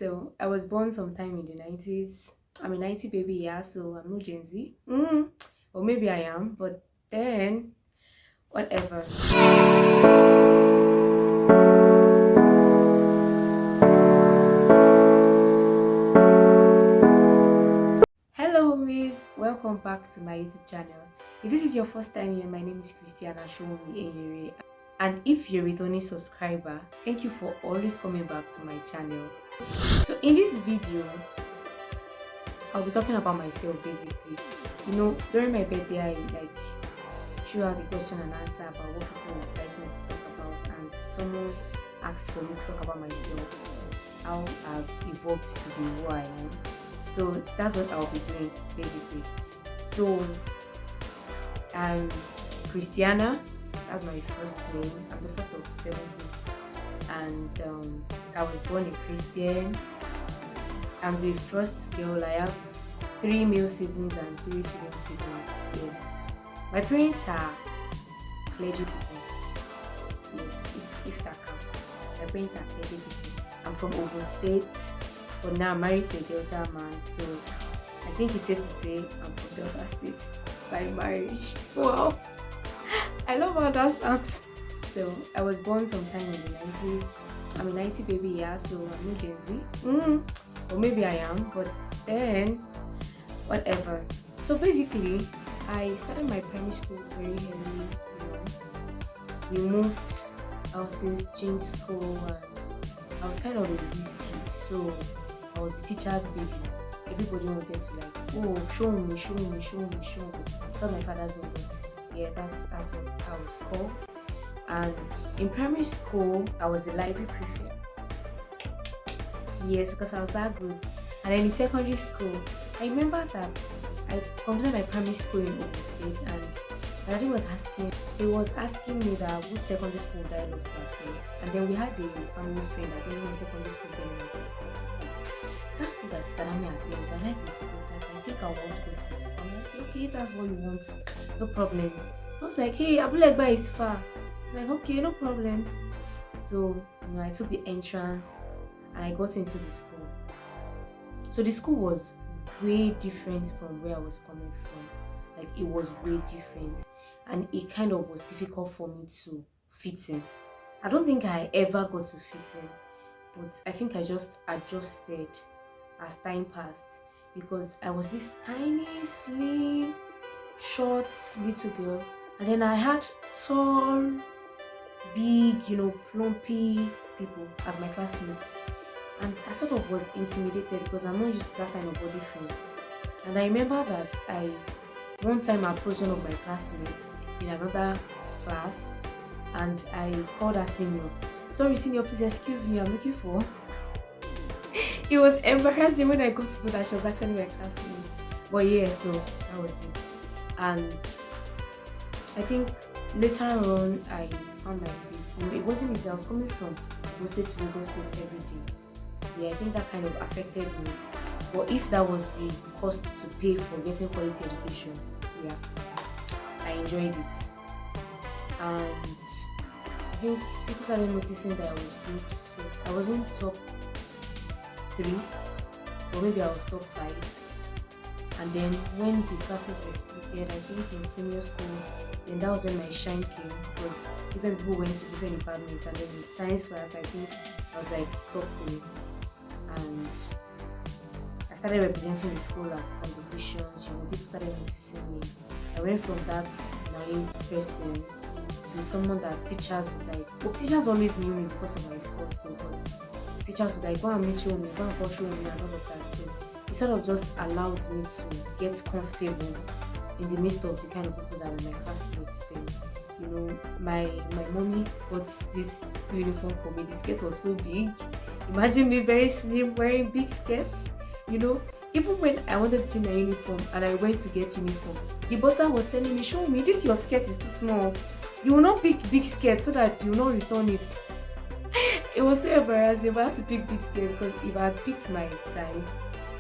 So I was born sometime in the 90s. I'm a 90 baby, yeah, so I'm not Gen Z. Or maybe I am, but then, whatever. Hello, homies. Welcome back to my YouTube channel. If this is your first time here, my name is Christiana Showumi. And if you're a returning subscriber, thank you for always coming back to my channel. So in this video, I'll be talking about myself basically. During my birthday, I show out the question and answer about what people would like me to talk about, and someone asked for me to talk about myself, how I've evolved to be who I am. So that's what I'll be doing basically. So I'm Christiana, that's my first name. I'm the first of 7 kids, and I was born a Christian. I'm the first girl. I have 3 male siblings and 3 female siblings. Yes, my parents are clergy people. Yes, if that counts. My parents are clergy people. I'm from Ogun State, but now I'm married to a Delta man, so I think it's safe to say I'm from Delta State by marriage. Wow, I love how that sounds. So I was born sometime in the 90s. I'm a 90 baby, yeah, so I'm not Gen Z. Or maybe I am, but then, whatever. So basically, I started my primary school very early. We moved houses, changed school, and I was kind of a whiz kid, so I was the teacher's baby. Everybody wanted to show me. That's my father's name, but yeah, that's what I was called. And in primary school, I was the library prefect. Yes, because I was that good. And then in secondary school, I remember that I completed my primary school in Ogun State, and my daddy was asking me that which secondary school would I love to attend. And then we had a family friend that didn't know secondary school then. That school that started me attend, I like this school, that I think I want to go to this school. I'm like, okay, if that's what you want, no problems. I was like, hey, Abulegba is far. I was like, okay, no problems. So, I took the entrance and I got into the school. So the school was way different from where I was coming from. Like, it was way different, and it kind of was difficult for me to fit in. I don't think I ever got to fit in, but I think I just adjusted as time passed, because I was this tiny, slim, short little girl, and then I had tall, big, plumpy people as my classmates. And I sort of was intimidated because I'm not used to that kind of body frame. And I remember that one time I approached one of my classmates in another class, and I called her senior. Sorry, senior, please excuse me, I'm looking for. It was embarrassing when I got to know that she was actually my classmate. But yeah, so that was it. And I think later on I found my feet. It wasn't easy. I was coming from Ogun State to Lagos State every day. Yeah, I think that kind of affected me. But if that was the cost to pay for getting quality education, yeah, I enjoyed it. And I think people started noticing that I was good. So I wasn't top 3, or maybe I was top 5. And then when the classes were splitted, I think in senior school, then that was when my shine came, because different people went to different departments. And then in science class, I think I was like top 3. And I started representing the school at competitions. People started noticing me. I went from that naive person to someone that teachers would like. Well, teachers always knew me because of my scores, though, but teachers would like, go and meet me, go and call show me, and all of that. So it sort of just allowed me to get comfortable in the midst of the kind of people that were my classmates then. My mommy bought this uniform for me. The skirt was so big. Imagine me very slim wearing big skirts. Even when I wanted to change my uniform and I went to get uniform, the bossa was telling me, show me, this your skirt is too small. You will not pick big skirt so that you will not return it. It was so embarrassing, but I had to pick big skirt, because if I had picked my size,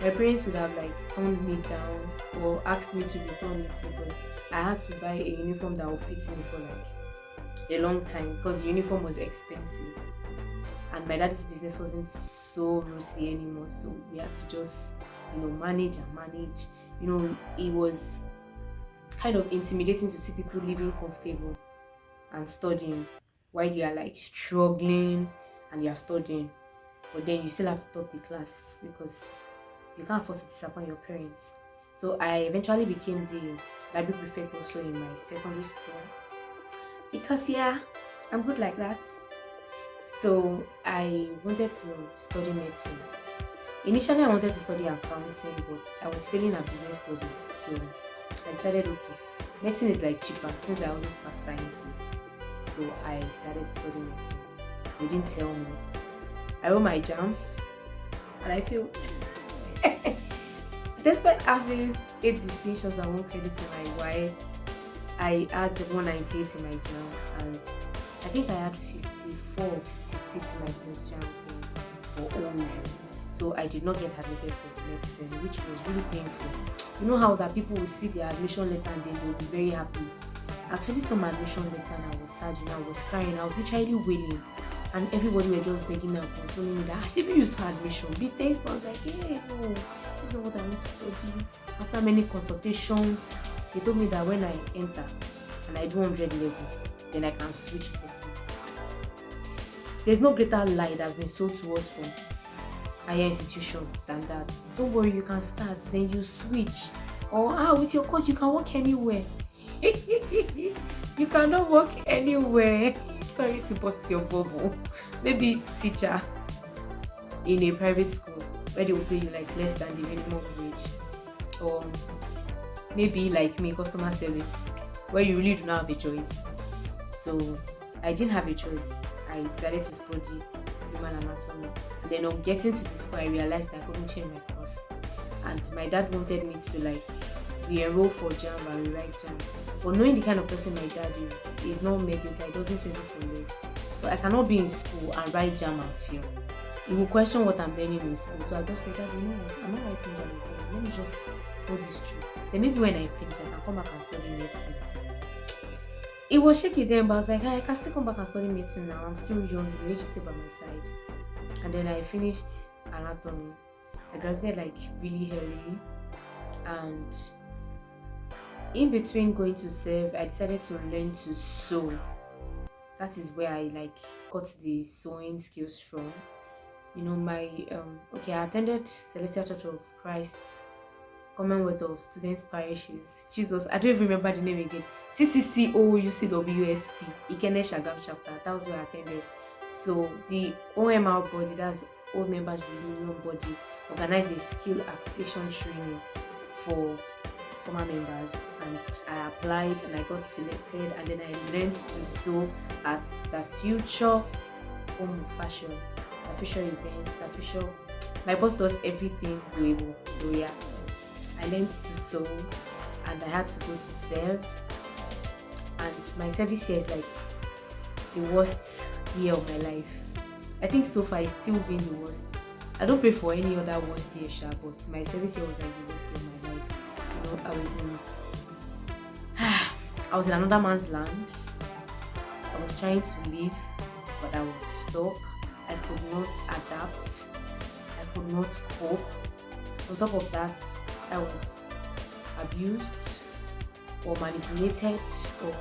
my parents would have toned me down or asked me to return it, because I had to buy a uniform that would fit me for a long time, because the uniform was expensive. and my dad's business wasn't so rosy anymore, so we had to just manage and manage. It was kind of intimidating to see people living comfortable and studying while you are like struggling and you are studying, but then you still have to top the class because you can't afford to disappoint your parents. So I eventually became the library prefect also in my secondary school because I'm good like that. So I wanted to study medicine. Initially I wanted to study accounting, but I was failing at business studies, so I decided, okay, medicine is like cheaper since I always pass sciences. So I decided to study medicine. They didn't tell me. I wrote my JAM and I failed. Despite having 8 distinctions and 1 credit in my YEC, I had 198 in my JAM, and I think I had 54 or 56 in my post JAM for OU. So I did not get admitted for medicine, which was really painful. You know how that people will see their admission letter and then they'll be very happy. I actually saw my admission letter and I was sad, I was crying, I was literally wailing. And everybody were just begging me and consoling me that Ashibi used to admission. Be thankful. I was like, hey, no, this is not what I want to study. After many consultations, they told me that when I enter and I do 100 level, then I can switch courses. There's no greater lie that's been sold to us from higher institution than that. Don't worry, you can start, then you switch. Or with your course, you can work anywhere. You cannot work anywhere. Sorry to burst your bubble. Maybe teacher in a private school where they will pay you like less than the minimum wage, or maybe like me, customer service, where you really do not have a choice. So I didn't have a choice. I decided to study human anatomy. And then on getting to the school, I realized I couldn't change my course, and my dad wanted me to like re-enroll for JAM and rewrite JAM. But knowing the kind of person my dad is not mediocre, he doesn't settle for less. So I cannot be in school and write JAM and fail. He will question what I'm learning in school. So I just said, Dad, you know what? I'm not writing JAM again. Let me just hold this through. Then maybe when I finish, I can come back and study medicine. It was shaky then, but I was like, I can still come back and study medicine now. I'm still young, the age is still by my side. And then I finished anatomy. I graduated like really early, and in between going to serve, I decided to learn to sew. That is where I like got the sewing skills from. I attended Celestial Church of Christ, Commonwealth of Students Parishes. Jesus, I don't even remember the name again. CCCOUCWSP, Ikene Shagam chapter. That was where I attended. So the OMR body, that's Old Members Reunion Body, organized a skill acquisition training for former members, and I applied and I got selected, and then I learned to sew at the Future Home Fashion, the Future events, the Future. My boss does everything doable. So yeah, I learned to sew, and I had to go to serve, and my service year is like the worst year of my life. I think so far it's still been the worst. I don't pray for any other worst year, but my service year was like the worst year of my life. I was in another man's land. I was trying to leave, but I was stuck. I could not adapt. I could not cope. On top of that, I was abused or manipulated, or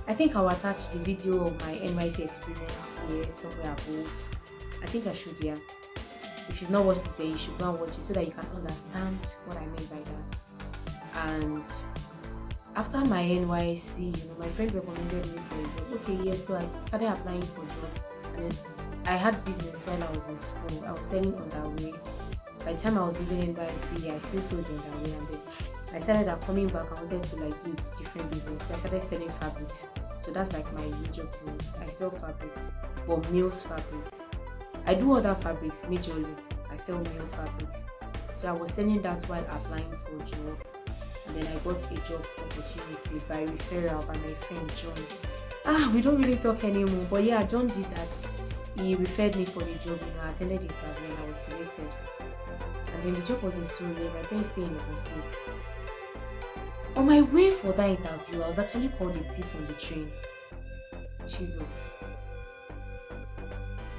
I think I'll attach the video of my NYSC experience here somewhere above. I think I should, yeah. If you've not watched it, then you should go and watch it so that you can understand what I mean by that. And after my NYSC, my friend recommended me for a job. Okay, yes, so I started applying for jobs, and then I had business while I was in school. I was selling underwear. By the time I was leaving NYSC, I still sold the underwear, and then I started that coming back, I wanted to like do different business. So I started selling fabrics. So that's like my major business. I sell fabrics, but male's fabrics. I do other fabrics majorly. I sell male fabrics. So I was selling that while applying for jobs, and then I got a job opportunity by referral by my friend John. We don't really talk anymore, but yeah, John did that. He referred me for the job. I attended the interview and I was selected. And then the job was in Surrey. My parents stay in the state. On my way for that interview, I was actually called a thief on the train. Jesus.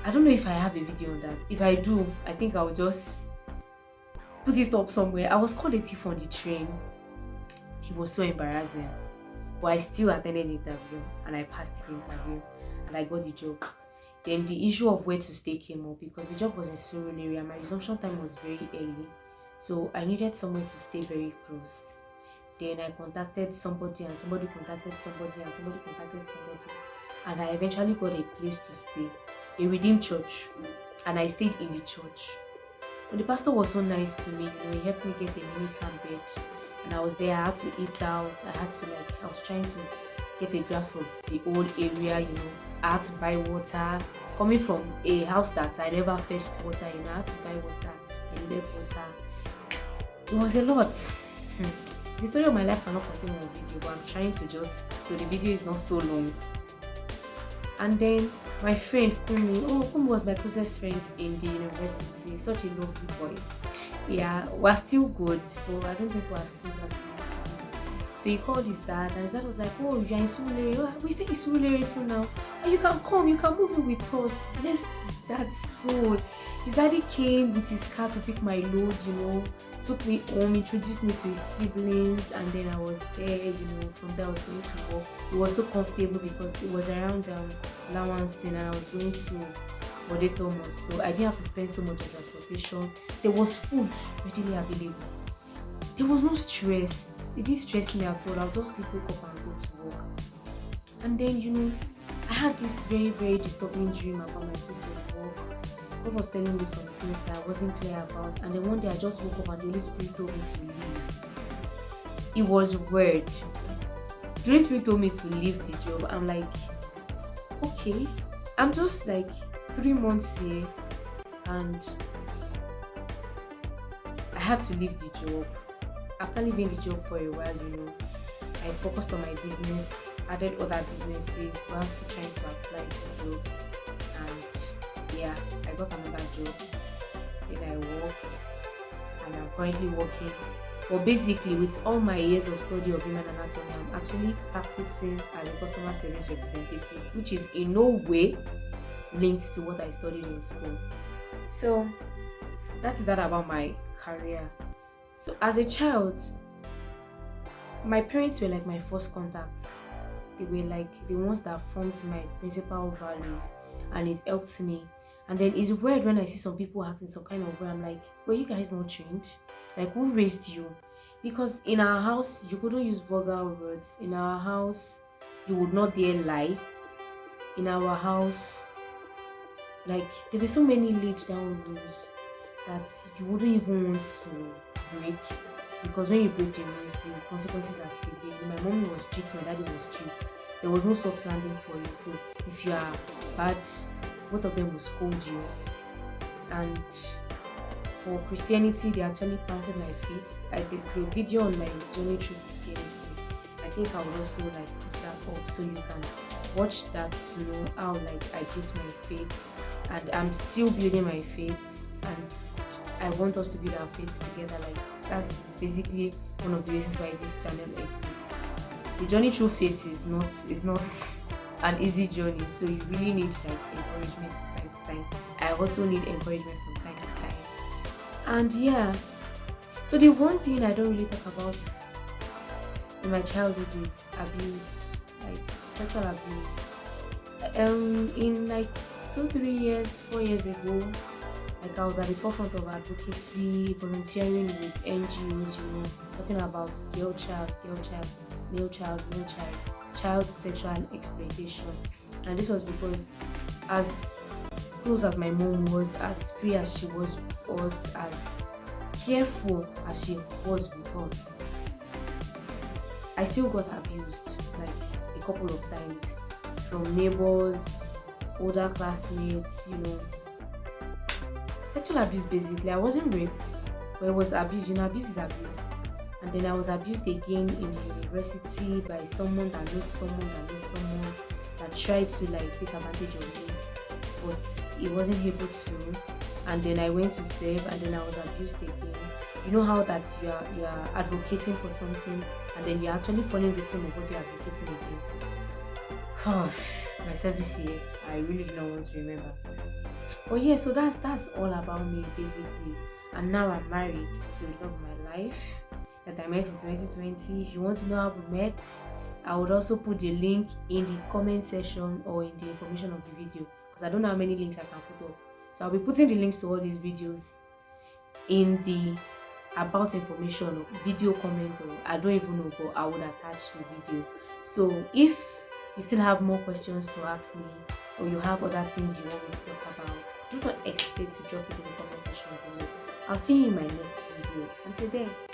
I don't know if I have a video on that. If I do, I think I'll just put it up somewhere. I was called a thief on the train. It was so embarrassing. But I still attended the interview and I passed the interview and I got the job. Then the issue of where to stay came up because the job was in Surulere and my resumption time was very early. So I needed somewhere to stay very close. Then I contacted somebody and somebody contacted somebody and somebody contacted somebody. And I eventually got a place to stay, a redeemed church. And I stayed in the church. But the pastor was so nice to me, he helped me get a mini camp bed. And I was there, I had to eat out, I was trying to get a grasp of the old area, I had to buy water. Coming from a house that I never fetched water, I had to buy water, I needed water. It was a lot. The story of my life cannot contain one video, but I'm trying to so the video is not so long. And then my friend Kumi was my closest friend in the university, such a lovely boy. Yeah, we're still good, but I don't think we're as close as we used to be. So he called his dad, and his dad was like, "Oh, you're in Surulere. Oh, we stay in Surulere too now. And you can come, you can move in with us." That's so. His daddy came with his car to pick my loads, took me home, introduced me to his siblings, and then I was there, from there I was going to work. It was so comfortable because it was around Lawansin and I was going to Bode Thomas, so I didn't have to spend so much on transportation. There was food readily available. There was no stress. It didn't stress me at all. I'll just wake up and go to work. And then, I had this very, very disturbing dream about my place of work. God was telling me some things that I wasn't clear about, and then one day I just woke up and the Holy Spirit told me to leave. It was weird. The Holy Spirit told me to leave the job. I'm like, okay. I'm just like 3 months here and I had to leave the job. After leaving the job for a while, I focused on my business, added other businesses while still trying to apply to jobs. And yeah, I got another job. Then I worked and I'm currently working. But basically, with all my years of study of human anatomy, I'm actually practicing as a customer service representative, which is in no way linked to what I studied in school. So that is that about my career. So as a child, my parents were like my first contacts. They were like the ones that formed my principal values, and it helped me. And then it's weird when I see some people acting some kind of way. I'm like, were you guys not trained? Like, who raised you? Because in our house, you couldn't use vulgar words. In our house, you would not dare lie. In our house, like, there were so many laid down rules that you wouldn't even want to break. Because when you break the rules, the consequences are severe. My mom was strict, my daddy was strict. There was no soft landing for you. So if you are bad, both of them will scold you. And for Christianity, they actually planted my faith. There's a video on my journey through Christianity. I think I would also put that up so you can watch that to know how I built my faith. And I'm still building my faith, and I want us to build our faith together. That's basically one of the reasons why this channel exists. The journey through faith is not an easy journey, so you really need encouragement from time to time. I also need encouragement from time to time. And yeah, so the one thing I don't really talk about in my childhood is abuse, sexual abuse. In 2, 3 years, 4 years ago, I was at the forefront of advocacy, volunteering with NGOs, talking about girl child, male child, child sexual exploitation. And this was because as close as my mom was, as free as she was with us, as careful as she was with us, I still got abused a couple of times from neighbors, older classmates, Sexual abuse basically. I wasn't raped, but it was abuse. Abuse is abuse. And then I was abused again in the university by someone that knows someone that tried to take advantage of me, but it wasn't able to. And then I went to serve, and then I was abused again. You know how that you are advocating for something, and then you're actually falling victim of what you're advocating against. My service here, I really do not want to remember. But yeah, so that's all about me basically. And now I'm married to the love of my life that I met in 2020. If you want to know how we met, I would also put the link in the comment section or in the information of the video, because I don't know how many links I can put up. So I'll be putting the links to all these videos in the about information or video comments, or I don't even know, but I would attach the video. So if you still have more questions to ask me, or you have other things you want me to talk about, do not hesitate to drop it in the comment section below. I'll see you in my next video. Until then.